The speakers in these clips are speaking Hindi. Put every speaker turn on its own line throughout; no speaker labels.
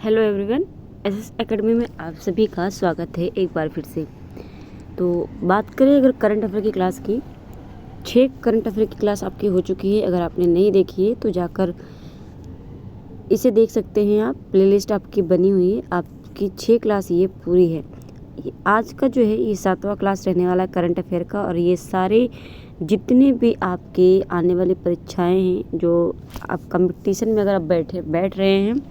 हेलो एवरीवन, एसएस एकेडमी में आप सभी का स्वागत है एक बार फिर से। तो बात करें अगर करंट अफेयर की क्लास की, 6 करंट अफेयर की क्लास आपकी हो चुकी है। अगर आपने नहीं देखी है तो जाकर इसे देख सकते हैं आप, प्लेलिस्ट आपकी बनी हुई है। आपकी 6 क्लास ये पूरी है। आज का जो है ये 7वां क्लास रहने वाला है करंट अफेयर का, और ये सारे जितने भी आपके आने वाली परीक्षाएं हैं, जो आप कंपटीशन में अगर आप बैठ रहे हैं,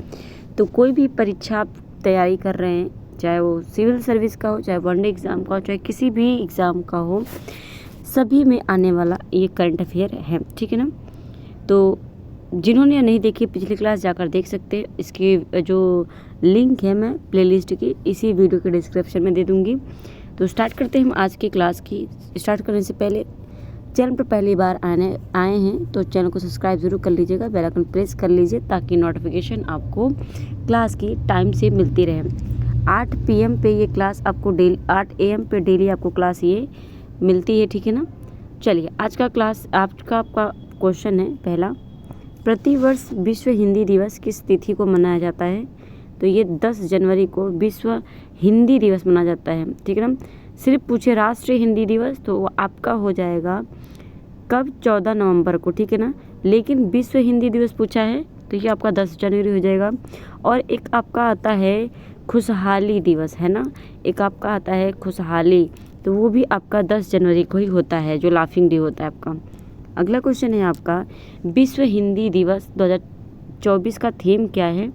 तो कोई भी परीक्षा आप तैयारी कर रहे हैं, चाहे वो सिविल सर्विस का हो, चाहे वनडे एग्ज़ाम का हो, चाहे किसी भी एग्ज़ाम का हो, सभी में आने वाला ये करंट अफेयर है, ठीक है ना। तो जिन्होंने नहीं देखी पिछली क्लास जाकर देख सकते हैं। इसकी जो लिंक है मैं प्लेलिस्ट की इसी वीडियो के डिस्क्रिप्शन में दे दूँगी। तो स्टार्ट करते हैं हम आज की क्लास की। स्टार्ट करने से पहले चैनल पर पहली बार आए हैं तो चैनल को सब्सक्राइब ज़रूर कर लीजिएगा, बेल आइकन प्रेस कर लीजिए ताकि नोटिफिकेशन आपको क्लास की टाइम से मिलती रहे। 8 PM पे ये क्लास आपको डेली, 8 AM पे डेली आपको क्लास ये मिलती है, ठीक है ना। चलिए आज का आपका क्वेश्चन है पहला, प्रतिवर्ष विश्व हिंदी दिवस किस तिथि को मनाया जाता है? तो ये 10 जनवरी को विश्व हिंदी दिवस मनाया जाता है, ठीक है ना। सिर्फ पूछे राष्ट्रीय हिंदी दिवस तो वो आपका हो जाएगा कब, 14 नवंबर को, ठीक है ना। लेकिन विश्व हिंदी दिवस पूछा है तो ये आपका 10 जनवरी हो जाएगा। और एक आपका आता है खुशहाली दिवस, है ना, एक आपका आता है खुशहाली, तो वो भी आपका 10 जनवरी को ही होता है, जो लाफिंग डे होता है आपका। अगला क्वेश्चन है आपका, विश्व हिंदी दिवस 2024 का थीम क्या है?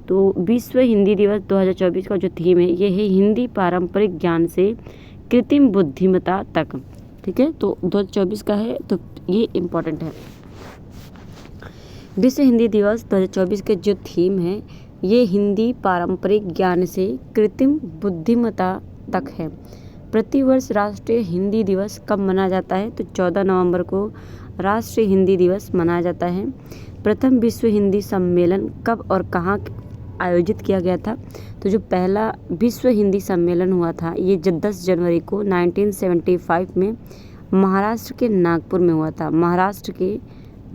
तो विश्व हिंदी दिवस 2024 का जो थीम है ये है हिंदी पारंपरिक ज्ञान से कृत्रिम बुद्धिमत्ता तक, ठीक है। तो 2024 का है तो ये इम्पोर्टेंट है। विश्व हिंदी दिवस 2024 के जो थीम है ये हिंदी पारंपरिक ज्ञान से कृत्रिम बुद्धिमत्ता तक है। प्रतिवर्ष राष्ट्रीय हिंदी दिवस कब मनाया जाता है? तो 14 नवंबर को राष्ट्रीय हिंदी दिवस मनाया जाता है। प्रथम विश्व हिंदी सम्मेलन कब और कहाँ आयोजित किया गया था? तो जो पहला विश्व हिंदी सम्मेलन हुआ था ये 10 जनवरी को 1975 में महाराष्ट्र के नागपुर में हुआ था, महाराष्ट्र के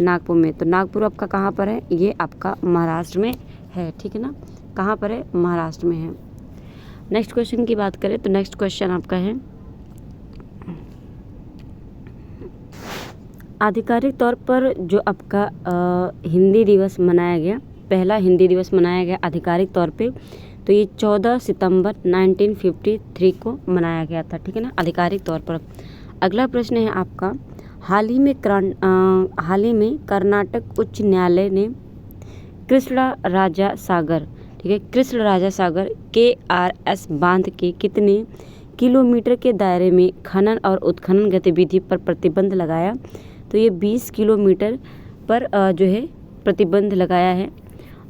नागपुर में। तो नागपुर आपका कहाँ पर है? ये आपका महाराष्ट्र में है, ठीक है ना। कहाँ पर है? महाराष्ट्र में है। नेक्स्ट क्वेश्चन की बात करें तो नेक्स्ट क्वेश्चन आपका है, आधिकारिक तौर पर जो आपका हिंदी दिवस मनाया गया, पहला हिंदी दिवस मनाया गया आधिकारिक तौर पे, तो ये 14 सितंबर 1953 को मनाया गया था, ठीक है ना, आधिकारिक तौर पर। अगला प्रश्न है आपका, हाल ही में कर्नाटक उच्च न्यायालय ने कृष्ण राजा सागर, ठीक है, कृष्ण राजा सागर KRS बांध के कितने किलोमीटर के दायरे में खनन और उत्खनन गतिविधि पर प्रतिबंध लगाया? तो ये 20 किलोमीटर पर जो है प्रतिबंध लगाया है।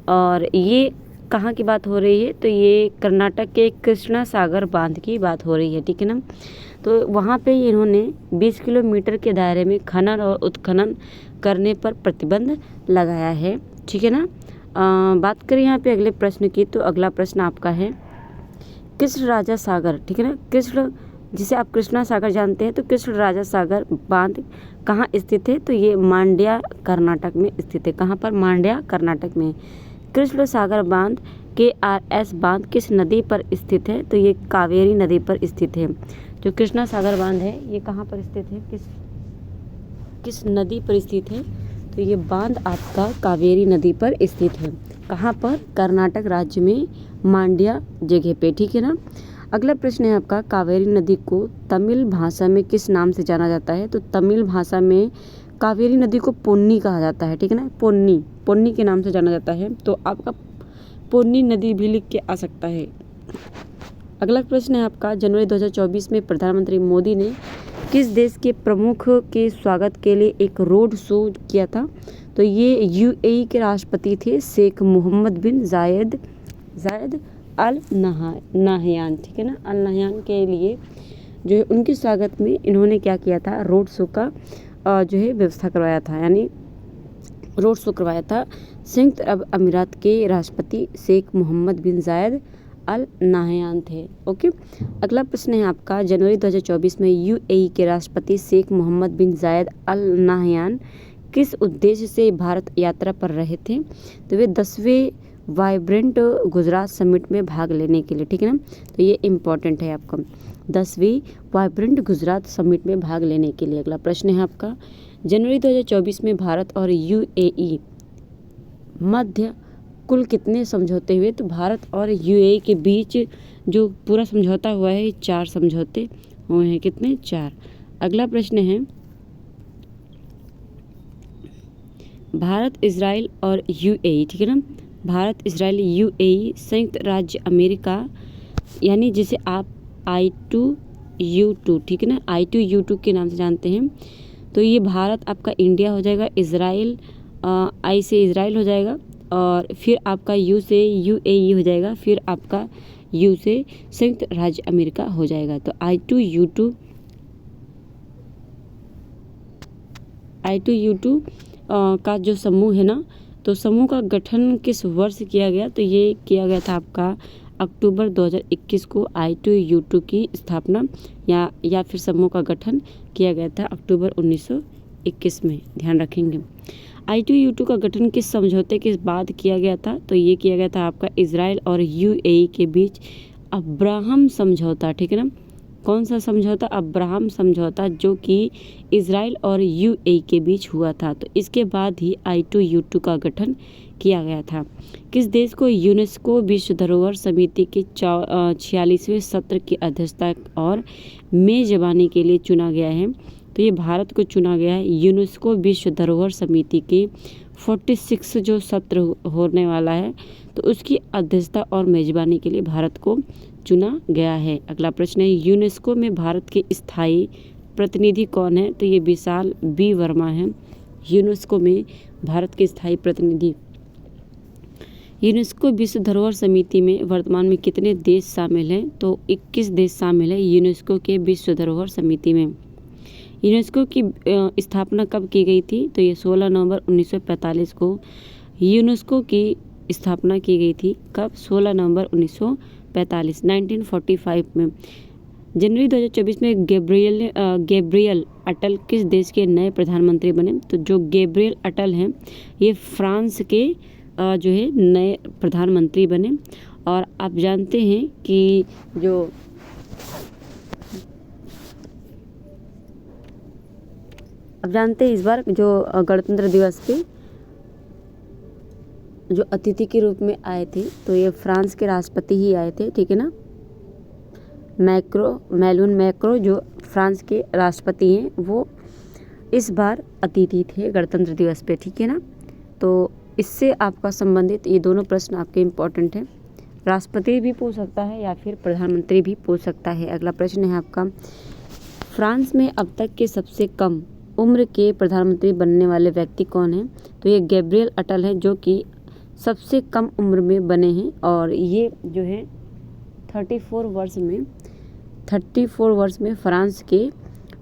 और ये कहाँ की बात हो रही है? तो ये कर्नाटक के कृष्णा सागर बांध की बात हो रही है, ठीक है ना। तो वहाँ पे इन्होंने 20 किलोमीटर के दायरे में खनन और उत्खनन करने पर प्रतिबंध लगाया है, ठीक है ना। बात करें यहाँ पे अगले प्रश्न की, तो अगला प्रश्न आपका है कृष्ण राजा सागर, ठीक है ना, कृष्ण जिसे आप कृष्णा सागर जानते हैं, तो कृष्ण राजा सागर बांध कहाँ स्थित है? तो ये मांड्या कर्नाटक में स्थित है। कहाँ पर? मांड्या कर्नाटक में। कृष्ण सागर बांध KRS बांध किस नदी पर स्थित है? तो ये कावेरी नदी पर स्थित है। जो कृष्णा सागर बांध है ये कहाँ पर स्थित है, किस नदी पर स्थित है? तो ये बांध आपका कावेरी नदी पर स्थित है। कहाँ पर? कर्नाटक राज्य में मांड्या जगह पे, ठीक है ना। अगला प्रश्न है आपका, कावेरी नदी को तमिल भाषा में किस नाम से जाना जाता है? तो तमिल भाषा में कावेरी नदी को पोन्नी कहा जाता है, ठीक है ना, पोन्नी के नाम से जाना जाता है। तो आपका पोन्नी नदी भी लिख के आ सकता है। अगला प्रश्न है आपका, जनवरी 2024 में प्रधानमंत्री मोदी ने किस देश के प्रमुख के स्वागत के लिए एक रोड शो किया था? तो ये UAE के राष्ट्रपति थे शेख मोहम्मद बिन जायद अल नाहयान, ठीक है ना, अल नाहयान के लिए जो है उनके स्वागत में इन्होंने क्या किया था, रोड शो का जो है व्यवस्था करवाया था, यानी रोड शो करवाया था। संयुक्त अरब अमीरात के राष्ट्रपति शेख मोहम्मद बिन जायद अल नाहयान थे। ओके, अगला प्रश्न है आपका, जनवरी 2024 में UAE के राष्ट्रपति शेख मोहम्मद बिन जायद अल नाहयान किस उद्देश्य से भारत यात्रा पर रहे थे? तो वे 10वें वाइब्रेंट गुजरात समिट में भाग लेने के लिए, ठीक है ना। तो ये इम्पॉर्टेंट है आपका, 10वीं वाइब्रेंट गुजरात समिट में भाग लेने के लिए। अगला प्रश्न है आपका, जनवरी 2024 में भारत और यूएई मध्य कुल कितने समझौते हुए? तो भारत और यूएई के बीच जो पूरा समझौता हुआ है 4 समझौते हुए हैं। कितने? 4। अगला प्रश्न है, भारत इजराइल और यूएई, ठीक है ना, भारत इजराइल यूएई संयुक्त राज्य अमेरिका, यानी जिसे आप I2U2, ठीक है ना, I2U2 के नाम से जानते हैं। तो ये भारत आपका इंडिया हो जाएगा, इजराइल आई से इजराइल हो जाएगा, और फिर आपका यू से यूएई हो जाएगा, फिर आपका यू से संयुक्त राज्य अमेरिका हो जाएगा। तो I2U2 का जो समूह है ना, तो समूह का गठन किस वर्ष किया गया? तो ये किया गया था आपका अक्टूबर 2021 को I2U2 की स्थापना या फिर समूह का गठन किया गया था अक्टूबर 1921 में, ध्यान रखेंगे। I2U2 का गठन किस समझौते के बाद किया गया था? तो ये किया गया था आपका इजराइल और यूएई के बीच अब्राहम समझौता, ठीक है ना। कौन सा समझौता? अब्राहम समझौता, जो कि इजराइल और यूएई के बीच हुआ था। तो इसके बाद ही I2U2 का गठन किया गया था। किस देश को यूनेस्को विश्व धरोहर समिति के 46वें सत्र की अध्यक्षता और मेजबानी के लिए चुना गया है? तो ये भारत को चुना गया है। यूनेस्को विश्व धरोहर समिति के 46 जो सत्र होने वाला है, तो उसकी अध्यक्षता और मेजबानी के लिए भारत को चुना गया है। अगला प्रश्न है, यूनेस्को में भारत के स्थायी प्रतिनिधि कौन है? तो ये विशाल बी वर्मा है यूनेस्को में भारत के स्थायी प्रतिनिधि। यूनेस्को विश्व धरोहर समिति में वर्तमान में कितने देश शामिल हैं? तो 21 देश शामिल है यूनेस्को के विश्व धरोहर समिति में। यूनेस्को की स्थापना कब की गई थी? तो ये 16 नवंबर 1945 को यूनेस्को की स्थापना की गई थी। कब? 16 नवंबर 1945 में। जनवरी 2024 में गैब्रियल अटल किस देश के नए प्रधानमंत्री बने? तो जो गैब्रियल अटल हैं, ये फ्रांस के जो है नए प्रधानमंत्री बने। और आप जानते हैं कि इस बार जो गणतंत्र दिवस पे जो अतिथि के रूप में आए थे, तो ये फ्रांस के राष्ट्रपति ही आए थे, ठीक है ना। मैनुअल मैक्रो जो फ्रांस के राष्ट्रपति हैं, वो इस बार अतिथि थे गणतंत्र दिवस पे, ठीक है ना। तो इससे आपका संबंधित ये दोनों प्रश्न आपके इम्पोर्टेंट हैं। राष्ट्रपति भी पूछ सकता है या फिर प्रधानमंत्री भी पूछ सकता है। अगला प्रश्न है आपका, फ्रांस में अब तक के सबसे कम उम्र के प्रधानमंत्री बनने वाले व्यक्ति कौन हैं? तो ये गैब्रियल अटल है, जो कि सबसे कम उम्र में बने हैं, और ये जो है 34 वर्ष में फ्रांस के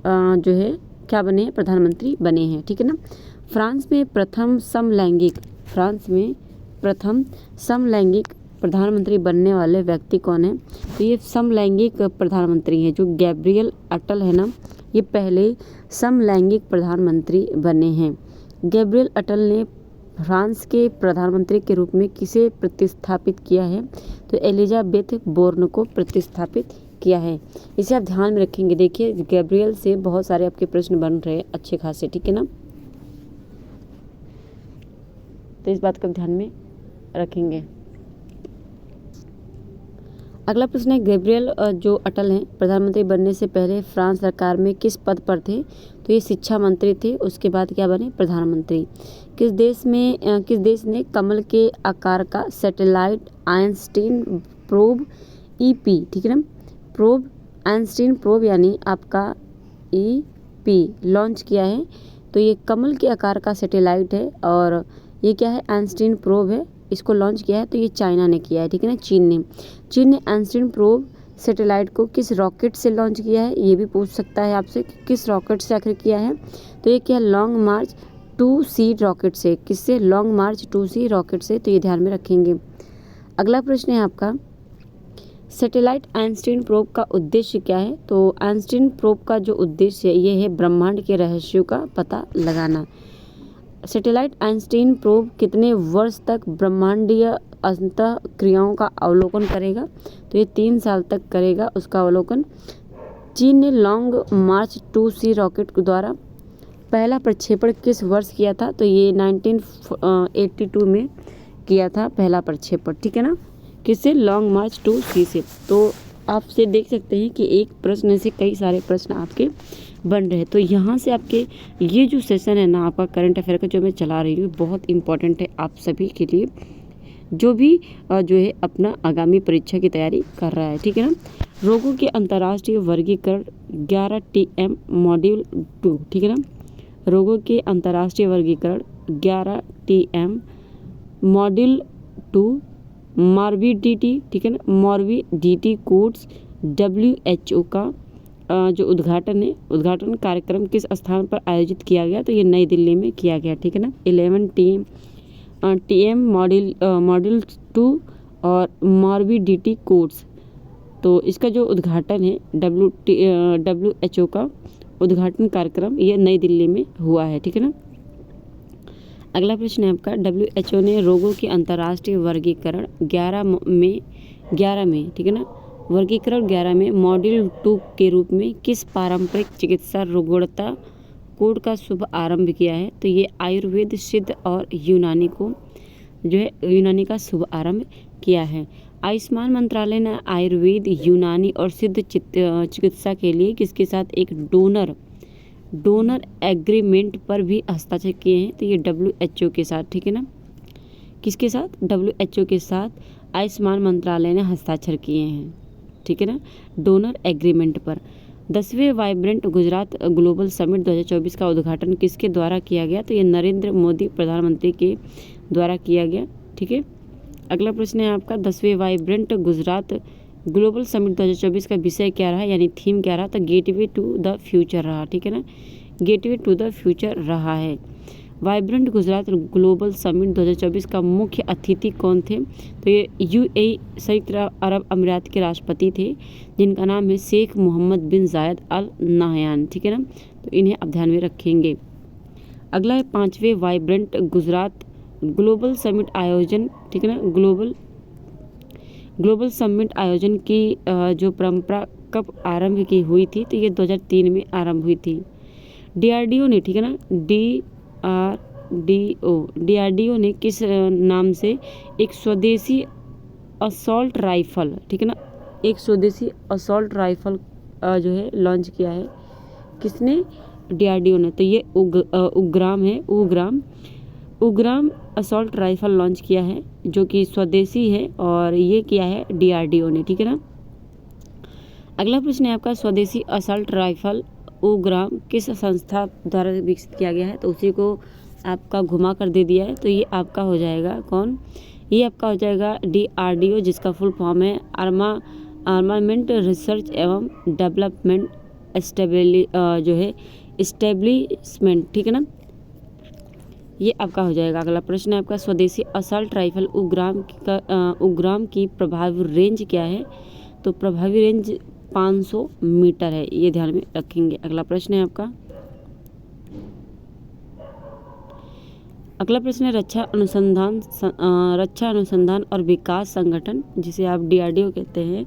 जो है क्या बने हैं? प्रधानमंत्री बने हैं, ठीक है ना। फ्रांस में प्रथम समलैंगिक प्रधानमंत्री बनने वाले व्यक्ति कौन है? तो ये समलैंगिक प्रधानमंत्री हैं, जो गैब्रियल अटल है ना, ये पहले समलैंगिक प्रधानमंत्री बने हैं। गैब्रियल अटल ने फ्रांस के प्रधानमंत्री के रूप में किसे प्रतिस्थापित किया है? तो एलिजाबेथ बोर्न को प्रतिस्थापित किया है। इसे आप ध्यान में रखेंगे। देखिए, गैब्रियल से बहुत सारे आपके प्रश्न बन रहे हैं अच्छे खासे, ठीक है ना। तो इस बात को ध्यान में रखेंगे। अगला प्रश्न है, गैब्रियल जो अटल हैं, प्रधानमंत्री बनने से पहले फ्रांस सरकार में किस पद पर थे? तो ये शिक्षा मंत्री थे। उसके बाद क्या बने? प्रधानमंत्री। किस देश ने कमल के आकार का सैटेलाइट आइंस्टीन प्रोब ईपी, ठीक है ना, प्रोब आइंस्टीन प्रोब यानी आपका ईपी लॉन्च किया है? तो ये कमल के आकार का सैटेलाइट है, और ये क्या है? आइंस्टीन प्रोब है, इसको लॉन्च किया है। तो ये चाइना ने किया है, ठीक है ना, चीन ने आइंस्टीन प्रोब सैटेलाइट को किस रॉकेट से लॉन्च किया है? ये भी पूछ सकता है आपसे कि किस रॉकेट से आखिर किया है। तो ये क्या? लॉन्ग मार्च 2C रॉकेट से। किससे? लॉन्ग मार्च 2C रॉकेट से। तो ये ध्यान में रखेंगे। अगला प्रश्न है आपका, सैटेलाइट आइंस्टीन प्रोब का उद्देश्य क्या है? तो आइंस्टीन प्रोब का जो उद्देश्य है, ये है ब्रह्मांड के रहस्यों का पता लगाना। सैटेलाइट आइंस्टीन प्रोब कितने वर्ष तक ब्रह्मांडीय अंतःक्रियाओं का अवलोकन करेगा? तो ये 3 साल तक करेगा उसका अवलोकन। चीन ने लॉन्ग मार्च 2C रॉकेट द्वारा पहला प्रक्षेपण किस वर्ष किया था? तो ये 1982 में किया था पहला प्रक्षेपण, ठीक है ना, किससे? लॉन्ग मार्च 2C से। तो आपसे देख सकते हैं कि एक प्रश्न से कई सारे प्रश्न आपके बन रहे हैं। तो यहाँ से आपके ये जो सेशन है ना आपका करंट अफेयर का जो मैं चला रही हूँ बहुत इंपॉर्टेंट है आप सभी के लिए, जो भी जो है अपना आगामी परीक्षा की तैयारी कर रहा है, ठीक है ना। रोगों के अंतर्राष्ट्रीय वर्गीकरण 11TM मॉड्यूल 2, ठीक है ना। रोगों के अंतर्राष्ट्रीय वर्गीकरण 11TM मॉड्यूल 2 मॉर्बिडिटी, ठीक है ना, मॉर्बिडिटी कोड्स WHO का जो उद्घाटन कार्यक्रम किस स्थान पर आयोजित किया गया? तो ये नई दिल्ली में किया गया, ठीक है ना। 11TM मॉड्यूल 2 और मॉर्बिडिटी कोड्स, तो इसका जो उद्घाटन है WHO का उद्घाटन कार्यक्रम ये नई दिल्ली में हुआ है, ठीक है ना। अगला प्रश्न है आपका, WHO ने रोगों के अंतर्राष्ट्रीय वर्गीकरण 11 में, ठीक है ना, वर्गीकरण 11 में मॉड्यूल 2 के रूप में किस पारंपरिक चिकित्सा रुग्णता कोड का शुभ आरंभ किया है? तो ये आयुर्वेद, सिद्ध और यूनानी का शुभ आरंभ किया है। आयुष्मान मंत्रालय ने आयुर्वेद, यूनानी और सिद्ध चिकित्सा के लिए किसके साथ एक डोनर एग्रीमेंट पर भी हस्ताक्षर किए हैं? तो ये WHO के साथ, ठीक है ना। किसके साथ? WHO के साथ आयुष्मान मंत्रालय ने हस्ताक्षर किए हैं, ठीक है ना, डोनर एग्रीमेंट पर। 10वें वाइब्रेंट गुजरात ग्लोबल समिट 2024 का उद्घाटन किसके द्वारा किया गया? तो ये नरेंद्र मोदी प्रधानमंत्री के द्वारा किया गया, ठीक है। अगला प्रश्न है आपका, 10वें वाइब्रेंट गुजरात ग्लोबल समिट 2024 का विषय क्या रहा, यानी थीम क्या रहा? तो गेटवे टू द फ्यूचर रहा, ठीक है ना, गेटवे टू द फ्यूचर रहा है। वाइब्रेंट गुजरात ग्लोबल समिट 2024 का मुख्य अतिथि कौन थे? तो ये UAE संयुक्त अरब अमीरात के राष्ट्रपति थे जिनका नाम है शेख मोहम्मद बिन जायद अल नाहयान, ठीक है ना, तो इन्हें आप ध्यान में रखेंगे। अगला है 5वें वाइब्रेंट गुजरात ग्लोबल समिट आयोजन, ठीक है ना, ग्लोबल समिट आयोजन की जो परंपरा कब आरंभ की हुई थी? तो ये 2003 में आरंभ हुई थी। DRDO ने, ठीक है ना, DRDO ने किस नाम से एक स्वदेशी असॉल्ट राइफल, ठीक है ना, एक स्वदेशी असॉल्ट राइफल जो है लॉन्च किया है? किसने? DRDO ने। तो ये उग्राम असॉल्ट राइफल लॉन्च किया है जो कि स्वदेशी है और ये किया है DRDO ने, ठीक है ना। अगला प्रश्न है आपका, स्वदेशी असॉल्ट राइफल उग्राम किस संस्था द्वारा विकसित किया गया है? तो उसी को आपका घुमा कर दे दिया है, तो ये आपका हो जाएगा कौन? ये आपका हो जाएगा DRDO, जिसका फुल फॉर्म है आर्मामेंट रिसर्च एवं डेवलपमेंट एस्टेब्लिशमेंट, ठीक है ना, ये आपका हो जाएगा। अगला प्रश्न है आपका, स्वदेशी असॉल्ट राइफल उग्राम की प्रभावी रेंज क्या है? तो प्रभावी रेंज 500 मीटर है, ये ध्यान में रखेंगे। अगला प्रश्न है आपका, अगला प्रश्न है रक्षा अनुसंधान और विकास संगठन, जिसे आप DRDO कहते हैं,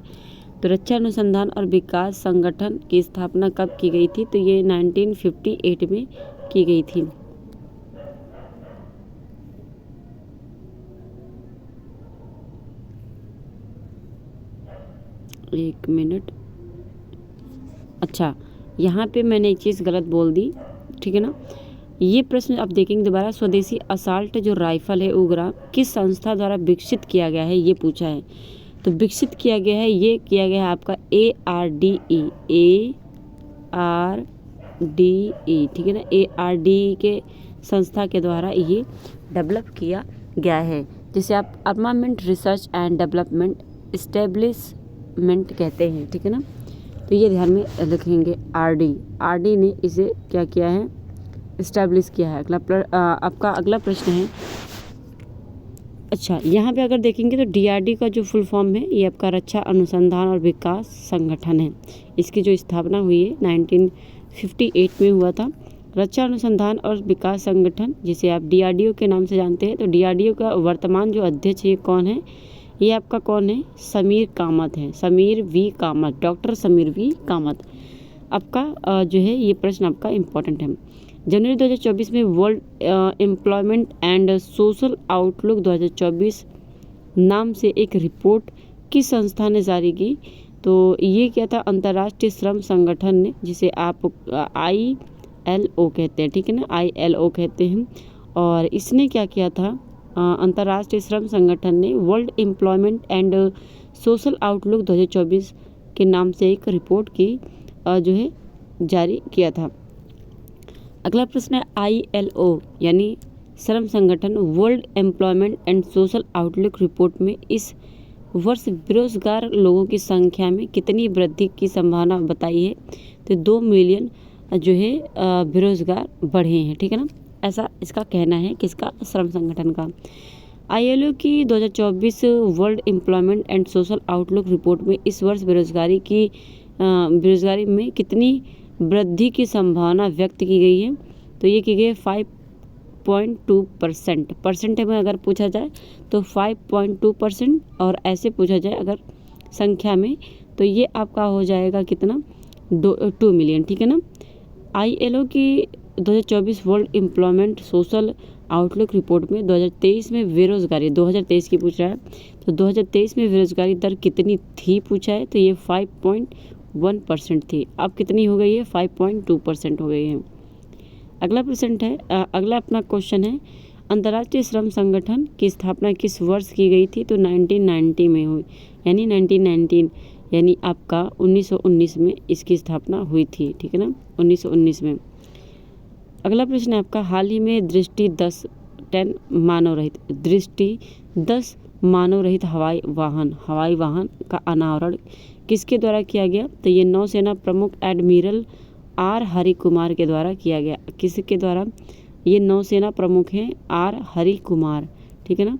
तो रक्षा अनुसंधान और विकास संगठन की स्थापना कब की गई थी? तो ये 1958 में की गई थी। एक मिनट, अच्छा यहाँ पे मैंने एक चीज़ गलत बोल दी, ठीक है ना। ये प्रश्न आप देखेंगे दोबारा, स्वदेशी असॉल्ट जो राइफल है उग्राम किस संस्था द्वारा विकसित किया गया है, ये पूछा है। तो विकसित किया गया है, ये किया गया है आपका ARDE, ठीक है ना, ARDE के संस्था के द्वारा ये डेवलप किया गया है, जिसे आप armament research and development establishment कहते हैं, ठीक है ना। तो ये ध्यान में रखेंगे, RD ने इसे क्या किया है? इस्टेब्लिश किया है। आपका अगला प्रश्न है, अच्छा यहाँ पे अगर देखेंगे तो DRD का जो फुल फॉर्म है ये आपका रक्षा अनुसंधान और विकास संगठन है। इसकी जो स्थापना हुई है 1958 में हुआ था रक्षा अनुसंधान और विकास संगठन, जिसे आप DRDO के नाम से जानते हैं, तो DRDO का वर्तमान जो अध्यक्ष ये कौन है? ये आपका कौन है? समीर कामत है, Sameer V Kamat, doctor Sameer V Kamat. आपका जो है ये प्रश्न आपका इम्पोर्टेंट है। जनवरी 2024 में world employment and social outlook 2024 नाम से एक रिपोर्ट किस संस्था ने जारी की? तो ये क्या था? अंतर्राष्ट्रीय श्रम संगठन ने, जिसे आप ILO कहते हैं, ठीक है ना, ILO कहते हैं। और इसने क्या किया था? अंतर्राष्ट्रीय श्रम संगठन ने world employment and social outlook 2024 के नाम से एक रिपोर्ट की जो है जारी किया था। अगला प्रश्न है ILO यानी श्रम संगठन world employment and social outlook report में इस वर्ष बेरोजगार लोगों की संख्या में कितनी वृद्धि की संभावना बताई है? तो 2 मिलियन जो है बेरोजगार बढ़े हैं, ठीक है ना, ऐसा इसका कहना है किसका? श्रम संगठन का। ILO की 2024 world employment and social outlook report में इस वर्ष बेरोजगारी में कितनी वृद्धि की संभावना व्यक्त की गई है? तो ये की गई है 5.2%। परसेंट में अगर पूछा जाए तो 5.2%, और ऐसे पूछा जाए अगर संख्या में तो ये आपका हो जाएगा कितना? 2 मिलियन, ठीक है ना। ILO की 2024 world employment social outlook report में 2023 में बेरोजगारी, 2023 की पूछ रहा है, तो 2023 में बेरोजगारी दर कितनी थी पूछा है? तो ये 5.1% थी। अब कितनी हो गई है? 5.2% हो गई है। अगला अपना क्वेश्चन है, अंतर्राष्ट्रीय श्रम संगठन की स्थापना किस वर्ष की गई थी? तो 1990 में हुई, यानी 1919 यानी आपका 1919 में इसकी स्थापना हुई थी, ठीक है ना, 1919 में। अगला प्रश्न है आपका, हाल ही में दृष्टि 10 मानव रहित हवाई वाहन का अनावरण किसके द्वारा किया गया? तो ये नौसेना प्रमुख एडमिरल R हरि कुमार के द्वारा किया गया। किसके द्वारा? ये नौसेना प्रमुख हैं R हरि कुमार, ठीक है ना।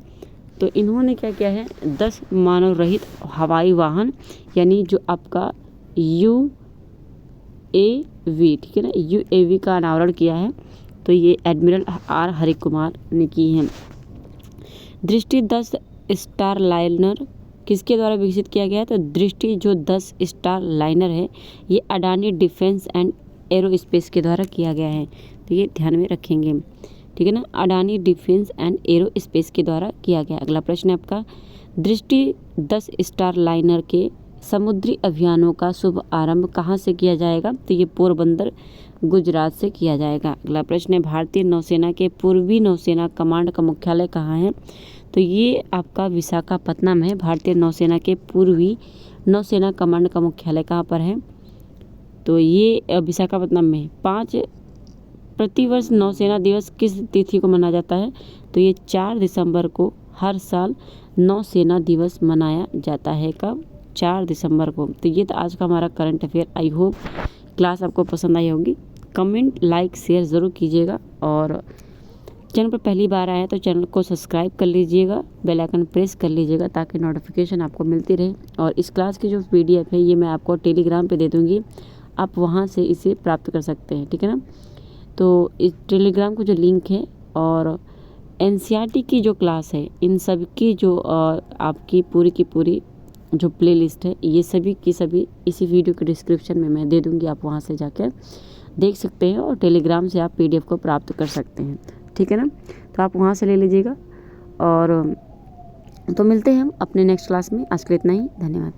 तो इन्होंने क्या किया है? 10 मानव रहित हवाई वाहन यानी जो आपका UAV, ठीक है ना, UAV का अनावरण किया है। तो ये एडमिरल R हरि कुमार ने की है। दृष्टि 10 स्टार लाइनर किसके द्वारा विकसित किया गया है? तो दृष्टि जो 10 स्टार लाइनर है ये अडानी डिफेंस एंड एरोस्पेस के द्वारा किया गया है, तो ये ध्यान में रखेंगे, ठीक है ना, अडानी डिफेंस एंड एरोस्पेस के द्वारा किया गया। अगला प्रश्न है आपका, दृष्टि 10 स्टार लाइनर के समुद्री अभियानों का शुभ आरंभ कहाँ से किया जाएगा? तो ये पोरबंदर गुजरात से किया जाएगा। अगला प्रश्न है, भारतीय नौसेना के पूर्वी नौसेना कमांड का मुख्यालय कहाँ है? तो ये आपका विशाखापत्तनम है। भारतीय नौसेना के पूर्वी नौसेना कमांड का मुख्यालय कहाँ पर है? तो ये विशाखापत्तनम में। 5 प्रतिवर्ष नौसेना दिवस किस तिथि को मनाया जाता है? तो ये 4 दिसंबर को हर साल नौसेना दिवस मनाया जाता है। कब? 4 दिसंबर को। तो ये तो आज का हमारा current affair. I hope class आपको पसंद आई होगी। कमेंट, लाइक, शेयर ज़रूर कीजिएगा, और चैनल पर पहली बार आए तो चैनल को सब्सक्राइब कर लीजिएगा, बेल आइकन प्रेस कर लीजिएगा ताकि नोटिफिकेशन आपको मिलती रहे। और इस क्लास की जो PDF है ये मैं आपको टेलीग्राम पे दे दूँगी, आप वहाँ से इसे प्राप्त कर सकते हैं, ठीक है ना। तो इस टेलीग्राम को जो लिंक है और NCERT की जो क्लास है, इन सब की जो आपकी पूरी की पूरी जो प्लेलिस्ट है, ये सभी की सभी इसी वीडियो के डिस्क्रिप्शन में मैं दे दूँगी, आप वहाँ से जाकर देख सकते हैं और टेलीग्राम से आप PDF को प्राप्त कर सकते हैं, ठीक है ना। तो आप वहाँ से ले लीजिएगा, और तो मिलते हैं हम अपने नेक्स्ट क्लास में। आज के लिए इतना ही, धन्यवाद।